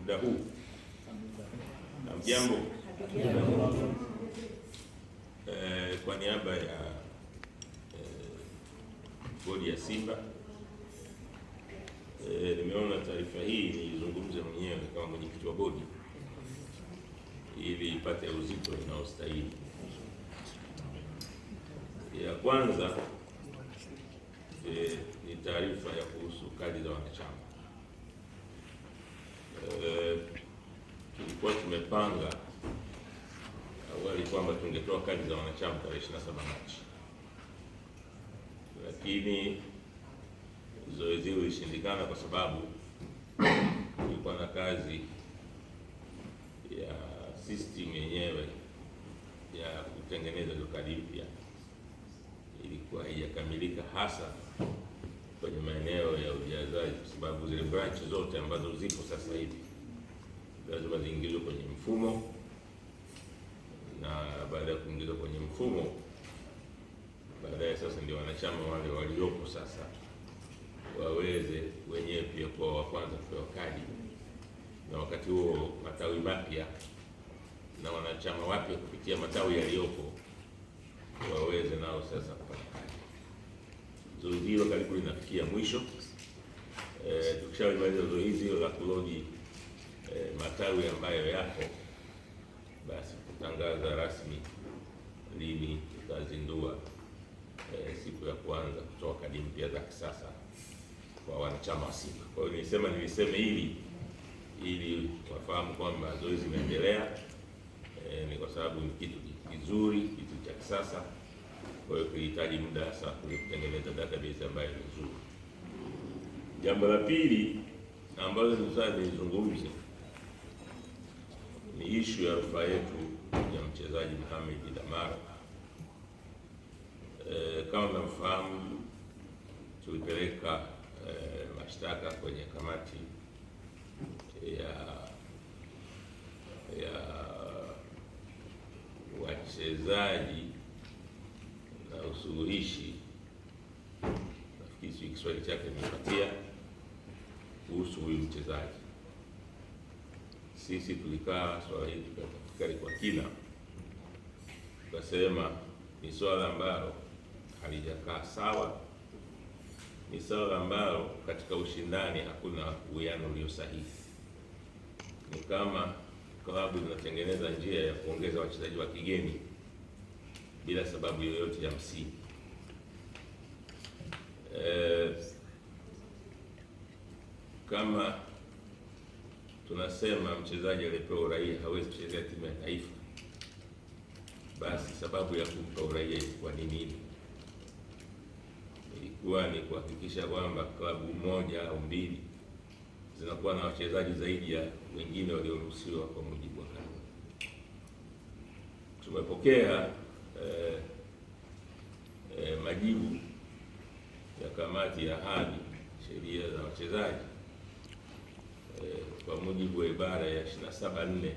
muda huu. Hamjambo. Kwa niaba ya bodi ya Simba nimeona taarifa hii nizungumze mwenyewe kama mwenyekiti wa bodi ili ipate uzito unaostahili. Ya kwanza ni taarifa ya kuhusu kadi za wanachama. Tulikuwa tumepanga awali kwamba tungetoa kadi za wanachama tarehe 27 Machi, lakini zoezi hilo lilishindikana kwa sababu kulikuwa na kazi ya system yenyewe ya kutengeneza hizo kadi mpya ilikuwa haijakamilika, hasa kwenye maeneo ya ujazaji, kwa sababu zile branch zote ambazo zipo sasa hivi lazima ziingizwe kwenye mfumo, na baada ya kuingizwa kwenye mfumo, baadaye sasa ndio wanachama wale waliopo sasa waweze wenyewe pia kwa wa kwanza kupewa kadi, na wakati huo matawi mapya na wanachama wapya kupitia matawi yaliyopo waweze nao sasa kupata kadi. Zoezi hilo karibu linafikia mwisho. Tukishamaliza zoezi hilo la kuloji matawi ambayo yapo, basi kutangaza rasmi lini tutazindua siku ya kwanza kutoa kadi mpya za kisasa kwa wanachama wa Simba. Kwa hiyo niliseme ili wafahamu kwamba zoezi linaendelea. Ni kwa sababu ni kitu kizuri, kitu cha kisasa, kwa hiyo kilihitaji muda sasa kutengeneza database ambayo ni nzuri. Jambo la pili ambalo nilizungumza ni issue ya rufaa yetu ya mchezaji Mohamed Damaro. Kama mnafahamu, tulipeleka mashtaka kwenye kamati ya wachezaji na usuluhishi, nafikiri Kiswahili chake nimepatia, kuhusu huyu mchezaji. Sisi tulikaa swala hili tukatafakari kwa kina, tukasema ni swala ambalo halijakaa sawa, ni swala ambalo katika ushindani hakuna uwiano ulio sahihi. Ni kama klabu zinatengeneza njia ya kuongeza wachezaji wa kigeni bila sababu yoyote ya msingi. Kama tunasema mchezaji aliyepewa uraia hawezi kuchezea timu ya taifa, basi sababu ya kumpa uraia ilikuwa ni nini? Ilikuwa ni kuhakikisha kwamba klabu moja au mbili zinakuwa na wachezaji zaidi ya wengine walioruhusiwa kwa mujibu wa kanuni. Tumepokea majibu ya kamati ya hali sheria za wachezaji kwa mujibu wa ibara ya 27(4)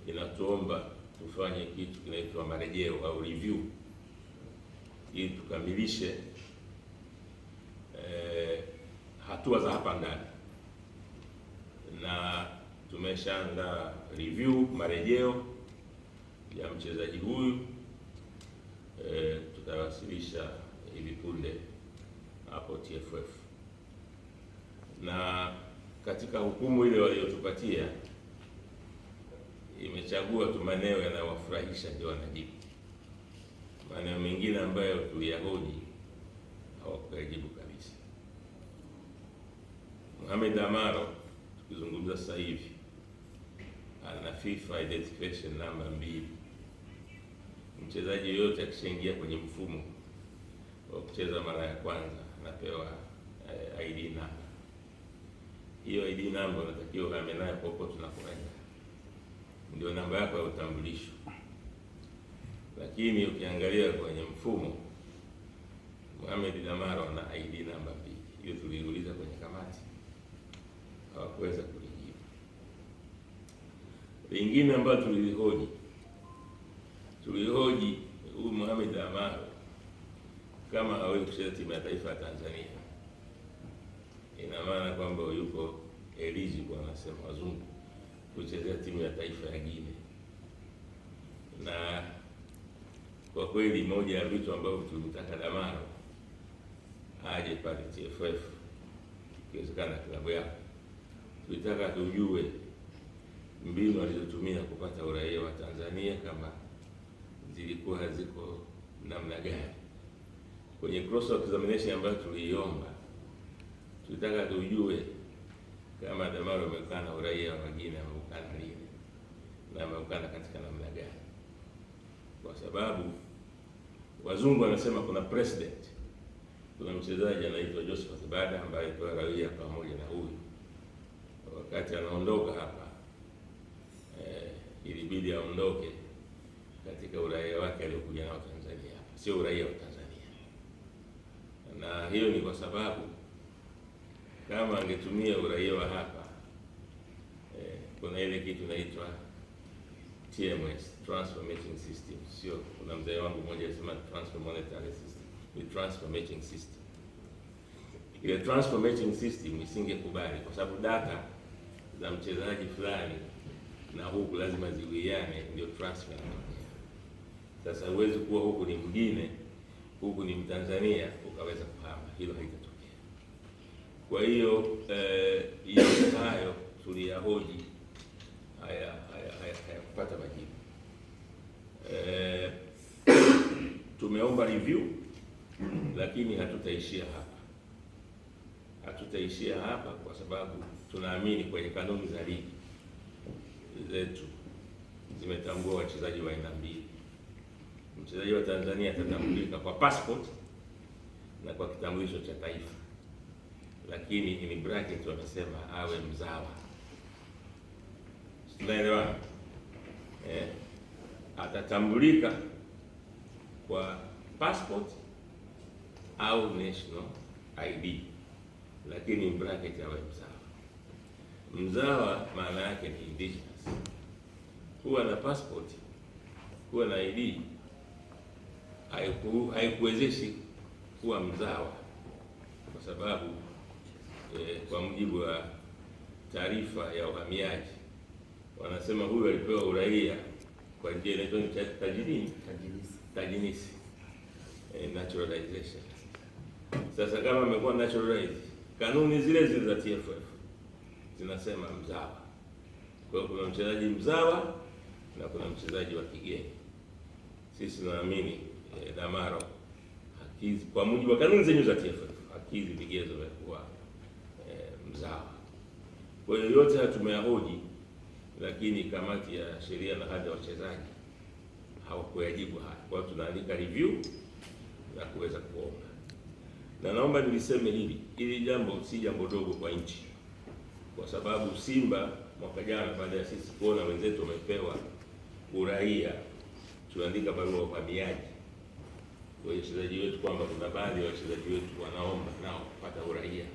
inatuomba tufanye kitu kinaitwa marejeo au review ili tukamilishe hatua za hapa ndani, na tumeshaandaa review marejeo ya mchezaji huyu. Tutawasilisha hivi punde hapo TFF, na katika hukumu ile waliotupatia imechagua tu maneno yanayowafurahisha ndio wanajibu. Maneno mengine ambayo tuliyahoji hawakujibu kabisa. Mohamed Damaro, tukizungumza sasa hivi, ana FIFA identification number 2. Mchezaji yoyote akishaingia kwenye mfumo wa kucheza mara ya kwanza anapewa ID number. Hiyo ID number unatakiwa uwe nayo popote tunapoenda, ndio namba yako ya utambulisho. Lakini ukiangalia kwenye mfumo, Mohamed Damaro ana ID number 2. Hiyo tuliuliza kwenye kamati, hawakuweza kulijibu. Lingine ambayo tulihoji huyu Mohamed Damaro kama hawezi kucheza timu ya taifa ya Tanzania, ina maana kwamba yuko eligible, wanasema wazungu, kuchezea timu ya taifa ya Guinea. Na kwa kweli moja ya vitu ambavyo tulimtaka Damaro aje pale TFF, ikiwezekana klabu yako, tulitaka tujue mbinu alizotumia kupata uraia wa Tanzania kama zilikuwa haziko namna gani. Kwenye cross examination ambayo tuliiomba, tulitaka tujue kama Damaro amekana uraia wa Guinea, amekana lini na amekana katika namna gani, kwa sababu wazungu wanasema kuna precedent. Kuna mchezaji anaitwa Josephat Bada ambaye alipewa uraia pamoja na huyu. Wakati anaondoka hapa ilibidi aondoke katika uraia wake aliokuja nao Tanzania, sio uraia wa Tanzania. Na hiyo ni kwa sababu kama angetumia uraia wa hapa kuna ile kitu inaitwa TMS, transfer matching system. Sio, kuna mzee wangu mmoja alisema transfer monetary system, ni transfer matching system. Ile transfer matching system isingekubali, kwa sababu data za mchezaji fulani na huku lazima ziwiane, ndio transfer inatokea. Sasa huwezi kuwa huku ni mwingine, huku ni Mtanzania ukaweza kuhama, hilo haitatokea. Kwa hiyo yote hayo tuliyahoji, hayakupata majibu. Tumeomba review, lakini hatutaishia hapa kwa sababu tunaamini kwenye kanuni za ligi zetu zimetambua wachezaji wa aina mbili. Mchezaji wa Tanzania atatambulika kwa passport na kwa kitambulisho cha taifa, lakini in bracket wamesema awe mzawa. Tunaelewana? Atatambulika kwa passport au national ID, lakini in bracket awe mzawa. Mzawa maana yake ni indigenous. Kuwa na passport, kuwa na ID haikuwezeshi kuwa mzawa, kwa sababu kwa mujibu wa taarifa ya uhamiaji wanasema huyu alipewa uraia kwa njia inaitwa tajinisi, naturalization. Sasa kama amekuwa naturalized, kanuni zile zile za TFF zinasema mzawa. Kwa hiyo kuna mchezaji mzawa na kuna mchezaji wa kigeni. Sisi tunaamini Damaro hakizi, kwa mujibu wa kanuni zenyewe za TFF, hakizi vigezo vya kuwa mzawa. Kwa hiyo yote tumeyahoji, lakini kamati ya sheria na hadhi ya wachezaji hawakuyajibu haya. Kwa hiyo tunaandika review na kuweza kuomba. Na naomba niliseme hili jambo si jambo dogo kwa nchi, kwa sababu Simba mwaka jana baada ya sisi kuona wenzetu wamepewa uraia, tunaandika barua kwa uhamiaji kwa wachezaji wetu kwamba kuna baadhi ya wachezaji wetu wanaomba nao kupata uraia.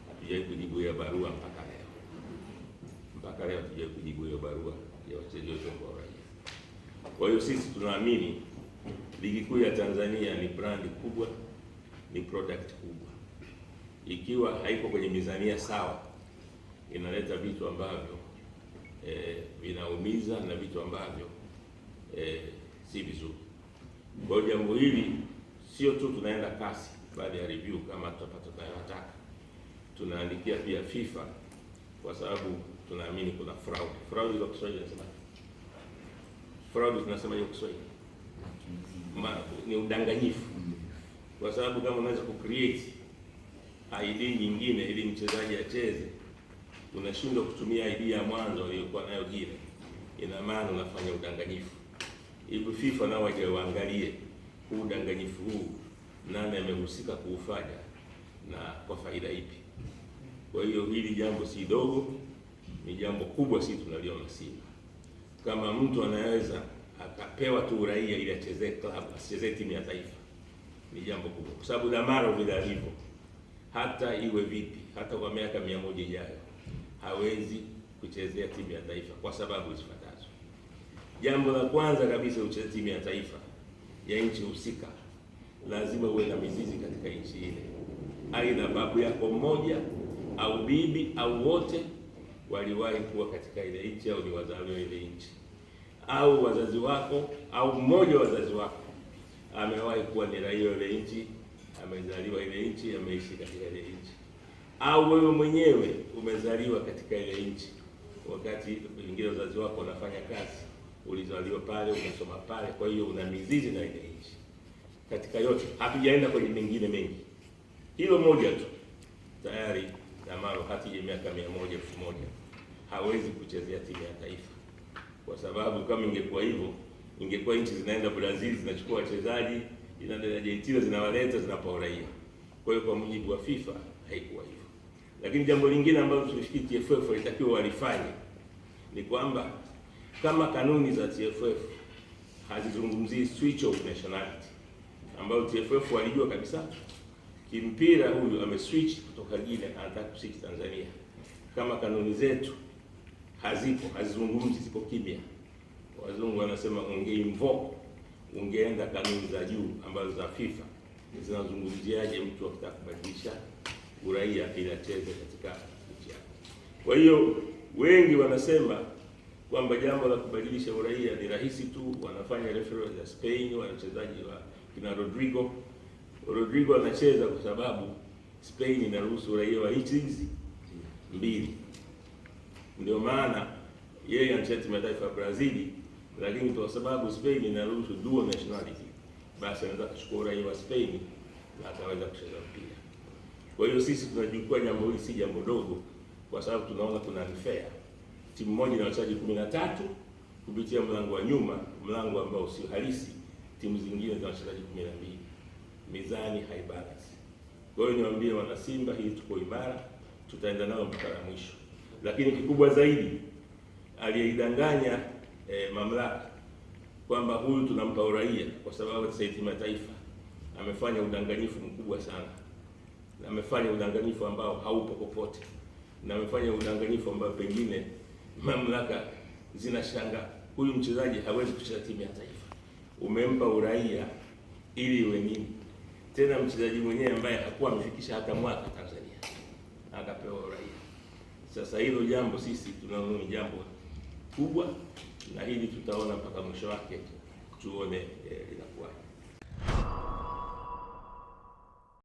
Hatujai kujibu hiyo barua mpaka leo hatujai kujibu hiyo barua ya wachezaji wetu kwa uraia. Kwa hiyo sisi tunaamini ligi kuu ya Tanzania ni brand kubwa, ni product kubwa. Ikiwa haiko kwenye mizania sawa, inaleta vitu ambavyo vinaumiza na vitu ambavyo si vizuri. Kwa hiyo jambo hili sio tu tunaenda kasi baada ya review kama tutapata tunayotaka, tunaandikia pia FIFA, kwa sababu tunaamini kuna fraud. Fraud kwa Kiswahili nasema fraud, tunasema hiyo Kiswahili ni udanganyifu, kwa sababu kama unaweza kucreate ID nyingine ili mchezaji acheze, unashindwa kutumia ID ya mwanzo iliyokuwa nayo Guinea, ina maana unafanya udanganyifu. Hivyo FIFA nao waje waangalie huu udanganyifu huu, nani amehusika kuufanya na kwa faida ipi. Kwa hiyo hili jambo si dogo, ni jambo kubwa. Sisi tunaliona Simba kama mtu anaweza akapewa tu uraia ili achezee club, asichezee timu ya taifa, ni jambo kubwa, kwa sababu Damaro vile alivyo, hata iwe vipi, hata kwa miaka 100 ijayo hawezi kuchezea timu ya taifa kwa sababu zifuatazo. Jambo la kwanza kabisa, ucheze timu ya taifa ya nchi husika, lazima uwe na mizizi katika nchi ile, aidha babu yako mmoja au bibi au wote waliwahi kuwa katika ile nchi au ni wazaliwa ile nchi, au wazazi wako au mmoja wa wazazi wako amewahi kuwa ni raia ile nchi, amezaliwa ile nchi, ameishi katika ile nchi, au wewe mwenyewe umezaliwa katika ile nchi, wakati wengine wazazi wako wanafanya kazi, ulizaliwa pale, unasoma pale, kwa hiyo una mizizi na ile nchi. Katika yote hatujaenda kwenye mengine mengi, hilo moja tu tayari Damaro hati ya miaka 100 1000 hawezi kuchezea timu ya taifa, kwa sababu kama ingekuwa hivyo, ingekuwa nchi zinaenda Brazil zinachukua wachezaji, inaenda Argentina zinawaleta, zinapa uraia. Kwa hiyo kwa mujibu wa FIFA haikuwa hivyo. Lakini jambo lingine ambalo tulifikiri TFF walitakiwa walifanye ni kwamba kama kanuni za TFF hazizungumzii switch of nationality, ambayo TFF walijua kabisa kimpira huyu ameswitch kutoka Guinea anataka kuswitch Tanzania. Kama kanuni zetu hazizungumzi, ziko kimya, wazungu wanasema ungeenda kanuni za juu ambazo za FIFA zinazungumziaje mtu akitaka kubadilisha uraia ili acheze katika nchi yake. Kwa hiyo wengi wanasema kwamba jambo la kubadilisha uraia ni rahisi tu, wanafanya reference ya Spain, wachezaji wa kina Rodrigo anacheza kwa sababu Spain inaruhusu uraia wa nchi hizi mbili. Ndio maana yeye anacheza timu ya taifa ya Brazil, lakini kwa sababu Spain inaruhusu dual nationality, basi anaweza kuchukua uraia wa Spain na ataweza kucheza mpira. Kwa hiyo sisi tunajua jambo hili si jambo dogo, kwa sababu tunaona kuna unfair. Timu moja ina wachezaji 13 kupitia mlango wa nyuma, mlango ambao sio halisi. Timu zingine zina wachezaji 12. Mizani haibalance. Kwa hiyo niwaambie wana Simba, hii tuko imara, tutaenda nao mpaka mwisho. Lakini kikubwa zaidi, aliyeidanganya mamlaka kwamba huyu tunampa uraia kwa sababu sasa timu ya taifa, amefanya udanganyifu mkubwa sana, na amefanya udanganyifu ambao haupo popote, na amefanya udanganyifu ambao pengine mamlaka zinashangaa. Huyu mchezaji hawezi kucheza timu ya taifa, umempa uraia ili iwe nini? Tena mchezaji mwenyewe ambaye hakuwa amefikisha hata mwaka Tanzania akapewa uraia. Sasa hilo jambo sisi tunaona ni jambo kubwa, na hili tutaona mpaka mwisho wake, tuone linakuwa